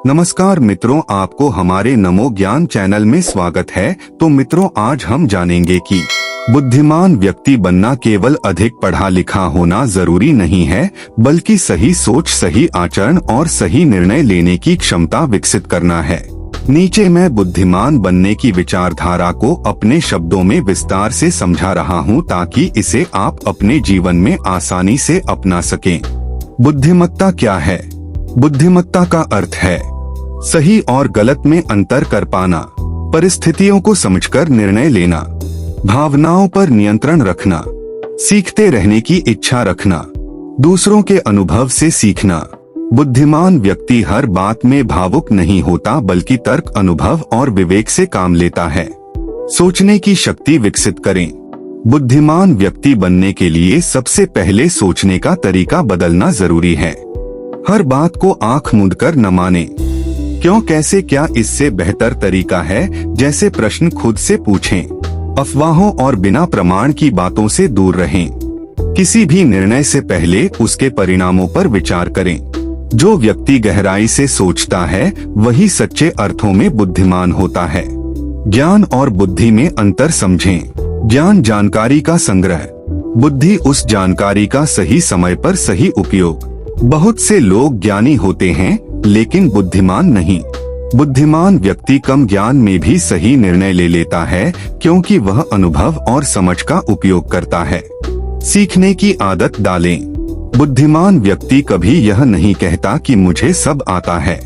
नमस्कार मित्रों, आपको हमारे नमो ज्ञान चैनल में स्वागत है। तो मित्रों, आज हम जानेंगे कि बुद्धिमान व्यक्ति बनना केवल अधिक पढ़ा लिखा होना जरूरी नहीं है, बल्कि सही सोच, सही आचरण और सही निर्णय लेने की क्षमता विकसित करना है। नीचे मैं बुद्धिमान बनने की विचारधारा को अपने शब्दों में विस्तार से समझा रहा हूँ, ताकि इसे आप अपने जीवन में आसानी से अपना सकें। बुद्धिमत्ता क्या है? बुद्धिमत्ता का अर्थ है सही और गलत में अंतर कर पाना, परिस्थितियों को समझकर निर्णय लेना, भावनाओं पर नियंत्रण रखना, सीखते रहने की इच्छा रखना, दूसरों के अनुभव से सीखना। बुद्धिमान व्यक्ति हर बात में भावुक नहीं होता, बल्कि तर्क, अनुभव और विवेक से काम लेता है। सोचने की शक्ति विकसित करें। बुद्धिमान व्यक्ति बनने के लिए सबसे पहले सोचने का तरीका बदलना जरूरी है। हर बात को आंख मूंद कर न माने। क्यों, कैसे, क्या इससे बेहतर तरीका है जैसे प्रश्न खुद से पूछें। अफवाहों और बिना प्रमाण की बातों से दूर रहें। किसी भी निर्णय से पहले उसके परिणामों पर विचार करें। जो व्यक्ति गहराई से सोचता है वही सच्चे अर्थों में बुद्धिमान होता है। ज्ञान और बुद्धि में अंतर समझें। ज्ञान जानकारी का संग्रह, बुद्धि उस जानकारी का सही समय पर सही उपयोग। बहुत से लोग ज्ञानी होते हैं लेकिन बुद्धिमान नहीं। बुद्धिमान व्यक्ति कम ज्ञान में भी सही निर्णय ले लेता है, क्योंकि वह अनुभव और समझ का उपयोग करता है। सीखने की आदत डालें। बुद्धिमान व्यक्ति कभी यह नहीं कहता कि मुझे सब आता है।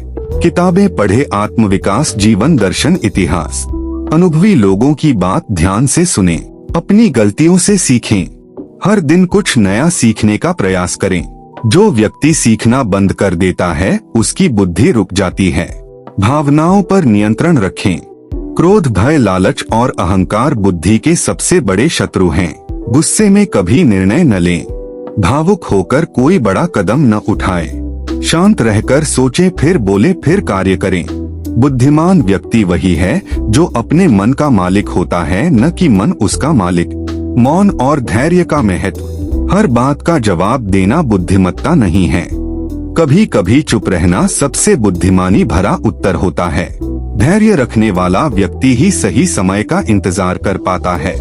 किताबें पढ़े, आत्मविकास, जीवन दर्शन, इतिहास, अनुभवी लोगों की बात ध्यान से सुनें। अपनी गलतियों से सीखें। हर दिन कुछ नया सीखने का प्रयास करें। जो व्यक्ति सीखना बंद कर देता है उसकी बुद्धि रुक जाती है। भावनाओं पर नियंत्रण रखें। क्रोध, भय, लालच और अहंकार बुद्धि के सबसे बड़े शत्रु हैं। गुस्से में कभी निर्णय न लें। भावुक होकर कोई बड़ा कदम न उठाएं। शांत रहकर सोचें, फिर बोले, फिर कार्य करें। बुद्धिमान व्यक्ति वही है जो अपने मन का मालिक होता है, न कि मन उसका मालिक। मौन और धैर्य का महत्व। हर बात का जवाब देना बुद्धिमत्ता नहीं है। कभी कभी चुप रहना सबसे बुद्धिमानी भरा उत्तर होता है। धैर्य रखने वाला व्यक्ति ही सही समय का इंतजार कर पाता है।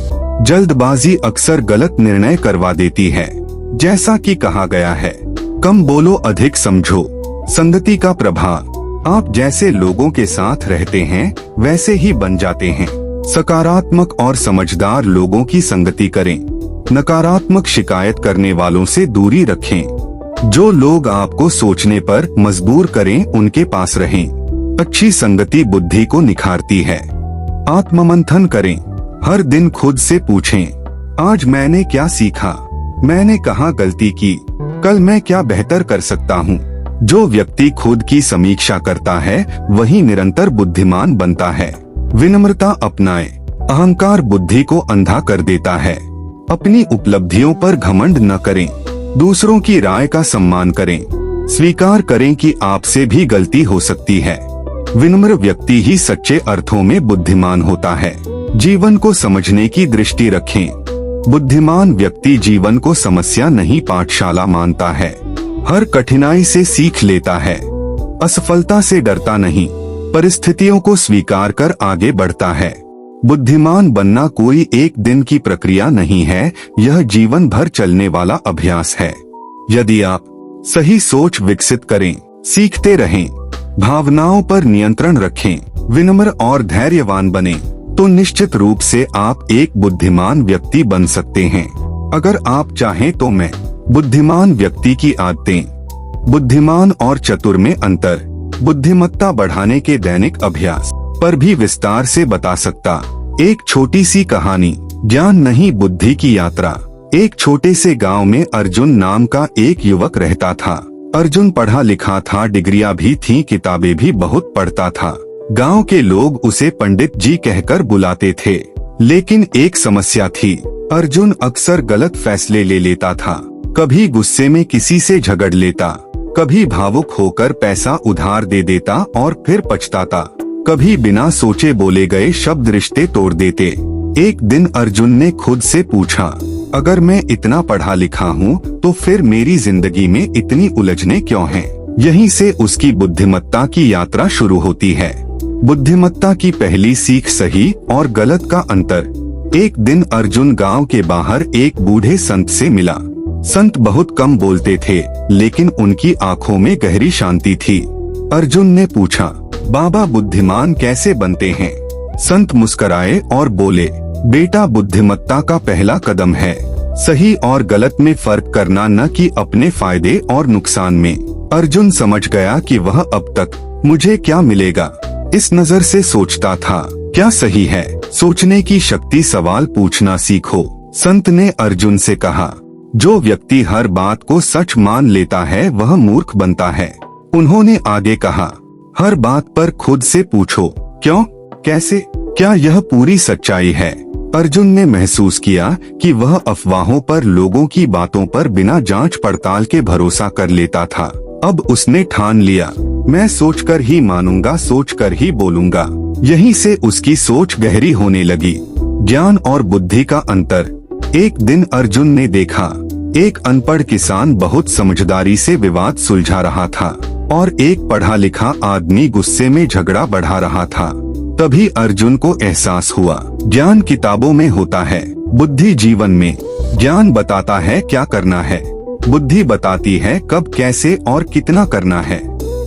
जल्दबाजी अक्सर गलत निर्णय करवा देती है। जैसा कि कहा गया है, कम बोलो, अधिक समझो। संगति का प्रभाव। आप जैसे लोगों के साथ रहते हैं वैसे ही बन जाते हैं। सकारात्मक और समझदार लोगों की संगति करें। नकारात्मक शिकायत करने वालों से दूरी रखें। जो लोग आपको सोचने पर मजबूर करें उनके पास रहें। अच्छी संगति बुद्धि को निखारती है। आत्ममंथन करें। हर दिन खुद से पूछें, आज मैंने क्या सीखा, मैंने कहाँ गलती की, कल मैं क्या बेहतर कर सकता हूँ। जो व्यक्ति खुद की समीक्षा करता है वही निरंतर बुद्धिमान बनता है। विनम्रता अपनाएं। अहंकार बुद्धि को अंधा कर देता है। अपनी उपलब्धियों पर घमंड न करें। दूसरों की राय का सम्मान करें। स्वीकार करें कि आपसे भी गलती हो सकती है। विनम्र व्यक्ति ही सच्चे अर्थों में बुद्धिमान होता है। जीवन को समझने की दृष्टि रखें। बुद्धिमान व्यक्ति जीवन को समस्या नहीं पाठशाला मानता है। हर कठिनाई से सीख लेता है। असफलता से डरता नहीं, परिस्थितियों को स्वीकार कर आगे बढ़ता है। बुद्धिमान बनना कोई एक दिन की प्रक्रिया नहीं है, यह जीवन भर चलने वाला अभ्यास है। यदि आप सही सोच विकसित करें, सीखते रहें, भावनाओं पर नियंत्रण रखें, विनम्र और धैर्यवान बनें, तो निश्चित रूप से आप एक बुद्धिमान व्यक्ति बन सकते हैं। अगर आप चाहें तो मैं बुद्धिमान व्यक्ति की आदतें, बुद्धिमान और चतुर में अंतर, बुद्धिमत्ता बढ़ाने के दैनिक अभ्यास पर भी विस्तार से बता सकता। एक छोटी सी कहानी, ज्ञान नहीं बुद्धि की यात्रा। एक छोटे से गांव में अर्जुन नाम का एक युवक रहता था। अर्जुन पढ़ा लिखा था, डिग्रियां भी थीं, किताबें भी बहुत पढ़ता था। गांव के लोग उसे पंडित जी कहकर बुलाते थे। लेकिन एक समस्या थी, अर्जुन अक्सर गलत फैसले ले लेता था। कभी गुस्से में किसी से झगड़ लेता, कभी भावुक होकर पैसा उधार दे देता और फिर पछताता। कभी बिना सोचे बोले गए शब्द रिश्ते तोड़ देते। एक दिन अर्जुन ने खुद से पूछा, अगर मैं इतना पढ़ा लिखा हूँ तो फिर मेरी जिंदगी में इतनी उलझने क्यों हैं? यहीं से उसकी बुद्धिमत्ता की यात्रा शुरू होती है। बुद्धिमत्ता की पहली सीख सही और गलत का अंतर। एक दिन अर्जुन गांव के बाहर एक बूढ़े संत से मिला। संत बहुत कम बोलते थे, लेकिन उनकी आंखों में गहरी शांति थी। अर्जुन ने पूछा, बाबा बुद्धिमान कैसे बनते हैं? संत मुस्कुराए और बोले, बेटा बुद्धिमत्ता का पहला कदम है सही और गलत में फर्क करना, न कि अपने फायदे और नुकसान में। अर्जुन समझ गया कि वह अब तक मुझे क्या मिलेगा इस नजर से सोचता था। क्या सही है? सोचने की शक्ति, सवाल पूछना सीखो। संत ने अर्जुन से कहा, जो व्यक्ति हर बात को सच मान लेता है वह मूर्ख बनता है। उन्होंने आगे कहा, हर बात पर खुद से पूछो, क्यों, कैसे, क्या यह पूरी सच्चाई है? अर्जुन ने महसूस किया कि वह अफवाहों पर, लोगों की बातों पर बिना जांच पड़ताल के भरोसा कर लेता था। अब उसने ठान लिया, मैं सोचकर ही मानूंगा, सोचकर ही बोलूंगा। यहीं से उसकी सोच गहरी होने लगी। ज्ञान और बुद्धि का अंतर। एक दिन अर्जुन ने देखा, एक अनपढ़ किसान बहुत समझदारी से विवाद सुलझा रहा था और एक पढ़ा लिखा आदमी गुस्से में झगड़ा बढ़ा रहा था। तभी अर्जुन को एहसास हुआ, ज्ञान किताबों में होता है, बुद्धि जीवन में। ज्ञान बताता है क्या करना है, बुद्धि बताती है कब, कैसे और कितना करना है।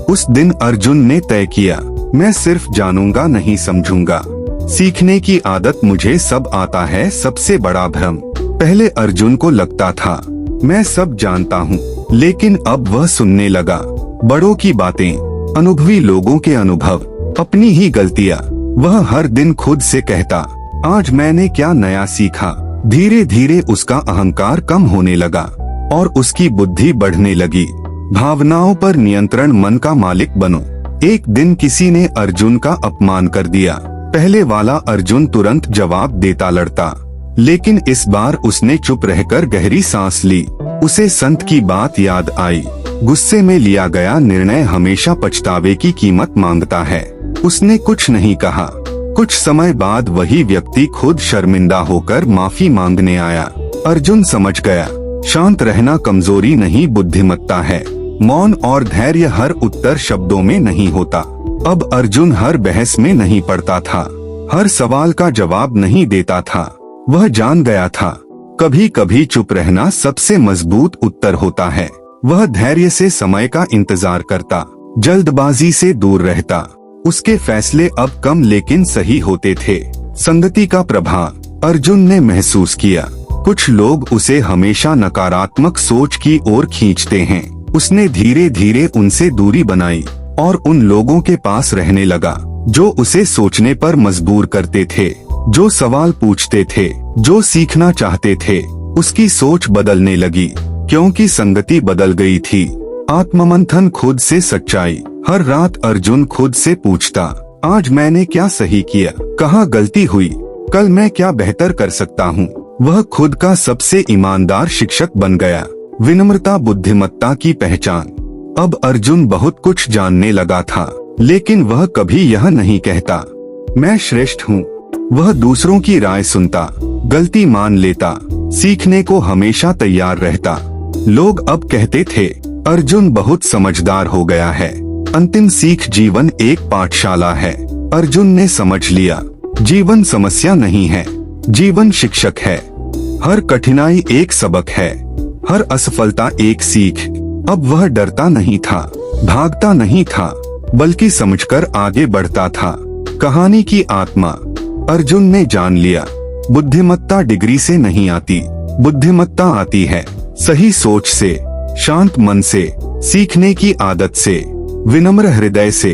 उस दिन अर्जुन ने तय किया, मैं सिर्फ जानूंगा नहीं, समझूंगा। सीखने की आदत। मुझे सब आता है सबसे बड़ा भ्रम। पहले अर्जुन को लगता था मैं सब जानता हूँ, लेकिन अब वह सुनने लगा बड़ों की बातें, अनुभवी लोगों के अनुभव, अपनी ही गलतियाँ। वह हर दिन खुद से कहता, आज मैंने क्या नया सीखा। धीरे धीरे उसका अहंकार कम होने लगा और उसकी बुद्धि बढ़ने लगी। भावनाओं पर नियंत्रण। मन का मालिक बनो। एक दिन किसी ने अर्जुन का अपमान कर दिया। पहले वाला अर्जुन तुरंत जवाब देता लड़ता, लेकिन इस बार उसने चुप रहकर गहरी सांस ली। उसे संत की बात याद आई। गुस्से में लिया गया निर्णय हमेशा पछतावे की कीमत मांगता है। उसने कुछ नहीं कहा। कुछ समय बाद वही व्यक्ति खुद शर्मिंदा होकर माफी मांगने आया। अर्जुन समझ गया, शांत रहना कमजोरी नहीं, बुद्धिमत्ता है। मौन और धैर्य हर उत्तर शब्दों में नहीं होता। अब अर्जुन हर बहस में नहीं पड़ता था, हर सवाल का जवाब नहीं देता था। वह जान गया था, कभी कभी चुप रहना सबसे मजबूत उत्तर होता है। वह धैर्य से समय का इंतजार करता, जल्दबाजी से दूर रहता। उसके फैसले अब कम लेकिन सही होते थे। संगति का प्रभाव। अर्जुन ने महसूस किया, कुछ लोग उसे हमेशा नकारात्मक सोच की ओर खींचते हैं। उसने धीरे धीरे उनसे दूरी बनाई और उन लोगों के पास रहने लगा जो उसे सोचने पर मजबूर करते थे, जो सवाल पूछते थे, जो सीखना चाहते थे। उसकी सोच बदलने लगी क्योंकि संगति बदल गई थी। आत्ममंथन। खुद से सच्चाई। हर रात अर्जुन खुद से पूछता, आज मैंने क्या सही किया, कहाँ गलती हुई, कल मैं क्या बेहतर कर सकता हूँ। वह खुद का सबसे ईमानदार शिक्षक बन गया। विनम्रता बुद्धिमत्ता की पहचान। अब अर्जुन बहुत कुछ जानने लगा था, लेकिन वह कभी यह नहीं कहता, मैं श्रेष्ठ हूँ। वह दूसरों की राय सुनता, गलती मान लेता, सीखने को हमेशा तैयार रहता। लोग अब कहते थे, अर्जुन बहुत समझदार हो गया है। अंतिम सीख। जीवन एक पाठशाला है। अर्जुन ने समझ लिया, जीवन समस्या नहीं है, जीवन शिक्षक है। हर कठिनाई एक सबक है, हर असफलता एक सीख। अब वह डरता नहीं था, भागता नहीं था, बल्कि समझकर आगे बढ़ता था। कहानी की आत्मा। अर्जुन ने जान लिया, बुद्धिमत्ता डिग्री से नहीं आती, बुद्धिमत्ता आती है सही सोच से, शांत मन से, सीखने की आदत से, विनम्र हृदय से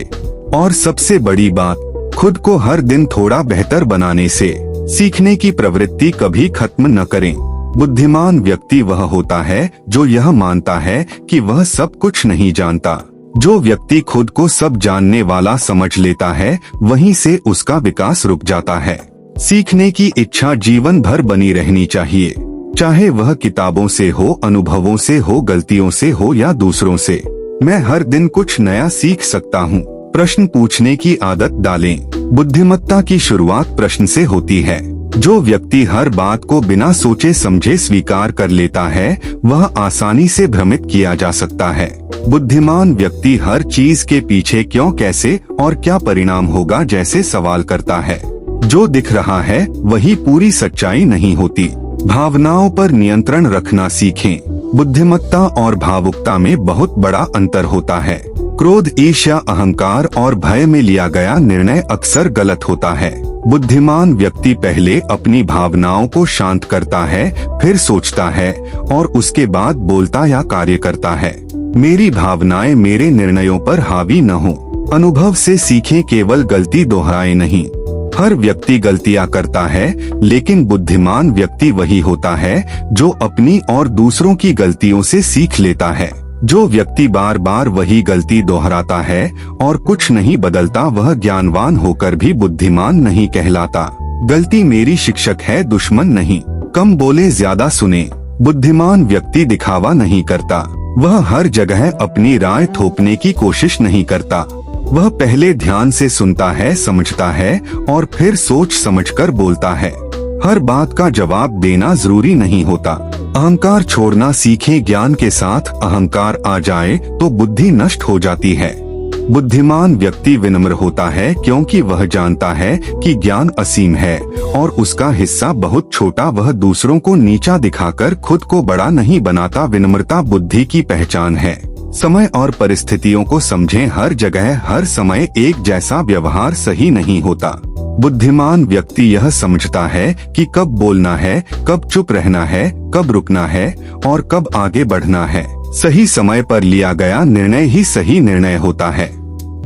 और सबसे बड़ी बात, खुद को हर दिन थोड़ा बेहतर बनाने से। सीखने की प्रवृत्ति कभी खत्म न करें। बुद्धिमान व्यक्ति वह होता है जो यह मानता है कि वह सब कुछ नहीं जानता। जो व्यक्ति खुद को सब जानने वाला समझ लेता है, वहीं से उसका विकास रुक जाता है। सीखने की इच्छा जीवन भर बनी रहनी चाहिए, चाहे वह किताबों से हो, अनुभवों से हो, गलतियों से हो या दूसरों से। मैं हर दिन कुछ नया सीख सकता हूँ। प्रश्न पूछने की आदत डालें। बुद्धिमत्ता की शुरुआत प्रश्न से होती है। जो व्यक्ति हर बात को बिना सोचे समझे स्वीकार कर लेता है वह आसानी से भ्रमित किया जा सकता है। बुद्धिमान व्यक्ति हर चीज के पीछे क्यों, कैसे और क्या परिणाम होगा जैसे सवाल करता है। जो दिख रहा है वही पूरी सच्चाई नहीं होती। भावनाओं पर नियंत्रण रखना सीखें। बुद्धिमत्ता और भावुकता में बहुत बड़ा अंतर होता है। क्रोध, ईर्ष्या, अहंकार और भय में लिया गया निर्णय अक्सर गलत होता है। बुद्धिमान व्यक्ति पहले अपनी भावनाओं को शांत करता है, फिर सोचता है और उसके बाद बोलता या कार्य करता है। मेरी भावनाएं मेरे निर्णयों पर हावी न हो। अनुभव से सीखें, केवल गलती दोहराए नहीं। हर व्यक्ति गलतियां करता है, लेकिन बुद्धिमान व्यक्ति वही होता है जो अपनी और दूसरों की गलतियों से सीख लेता है। जो व्यक्ति बार बार वही गलती दोहराता है और कुछ नहीं बदलता वह ज्ञानवान होकर भी बुद्धिमान नहीं कहलाता। गलती मेरी शिक्षक है, दुश्मन नहीं। कम बोले, ज्यादा सुने। बुद्धिमान व्यक्ति दिखावा नहीं करता। वह हर जगह अपनी राय थोपने की कोशिश नहीं करता। वह पहले ध्यान से सुनता है, समझता है और फिर सोच समझकर बोलता है। हर बात का जवाब देना जरूरी नहीं होता। अहंकार छोड़ना सीखें। ज्ञान के साथ अहंकार आ जाए तो बुद्धि नष्ट हो जाती है। बुद्धिमान व्यक्ति विनम्र होता है क्योंकि वह जानता है कि ज्ञान असीम है और उसका हिस्सा बहुत छोटा। वह दूसरों को नीचा दिखाकर खुद को बड़ा नहीं बनाता। विनम्रता बुद्धि की पहचान है। समय और परिस्थितियों को समझें। हर जगह हर समय एक जैसा व्यवहार सही नहीं होता। बुद्धिमान व्यक्ति यह समझता है कि कब बोलना है, कब चुप रहना है, कब रुकना है और कब आगे बढ़ना है। सही समय पर लिया गया निर्णय ही सही निर्णय होता है।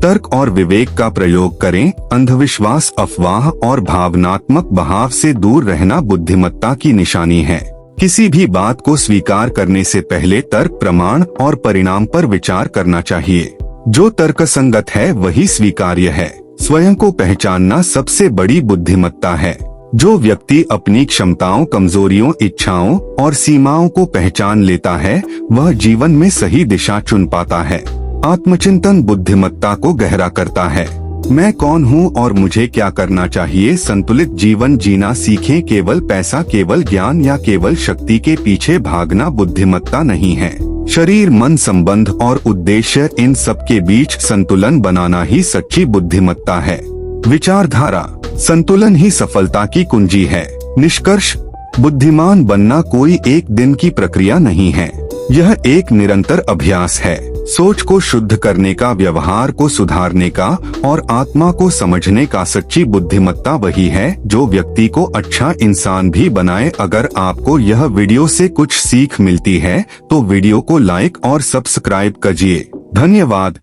तर्क और विवेक का प्रयोग करें। अंधविश्वास, अफवाह और भावनात्मक बहाव से दूर रहना बुद्धिमत्ता की निशानी है। किसी भी बात को स्वीकार करने से पहले तर्क, प्रमाण और परिणाम पर विचार करना चाहिए। जो तर्कसंगत है वही स्वीकार्य है। स्वयं को पहचानना सबसे बड़ी बुद्धिमत्ता है। जो व्यक्ति अपनी क्षमताओं, कमजोरियों, इच्छाओं और सीमाओं को पहचान लेता है वह जीवन में सही दिशा चुन पाता है। आत्मचिंतन बुद्धिमत्ता को गहरा करता है। मैं कौन हूँ और मुझे क्या करना चाहिए। संतुलित जीवन जीना सीखें। केवल पैसा, केवल ज्ञान या केवल शक्ति के पीछे भागना बुद्धिमत्ता नहीं है। शरीर, मन, संबंध और उद्देश्य, इन सब के बीच संतुलन बनाना ही सच्ची बुद्धिमत्ता है। विचारधारा, संतुलन ही सफलता की कुंजी है। निष्कर्ष, बुद्धिमान बनना कोई एक दिन की प्रक्रिया नहीं है। यह एक निरंतर अभ्यास है। सोच को शुद्ध करने का, व्यवहार को सुधारने का और आत्मा को समझने का। सच्ची बुद्धिमत्ता वही है जो व्यक्ति को अच्छा इंसान भी बनाए। अगर आपको यह वीडियो से कुछ सीख मिलती है तो वीडियो को लाइक और सब्सक्राइब कीजिए। धन्यवाद।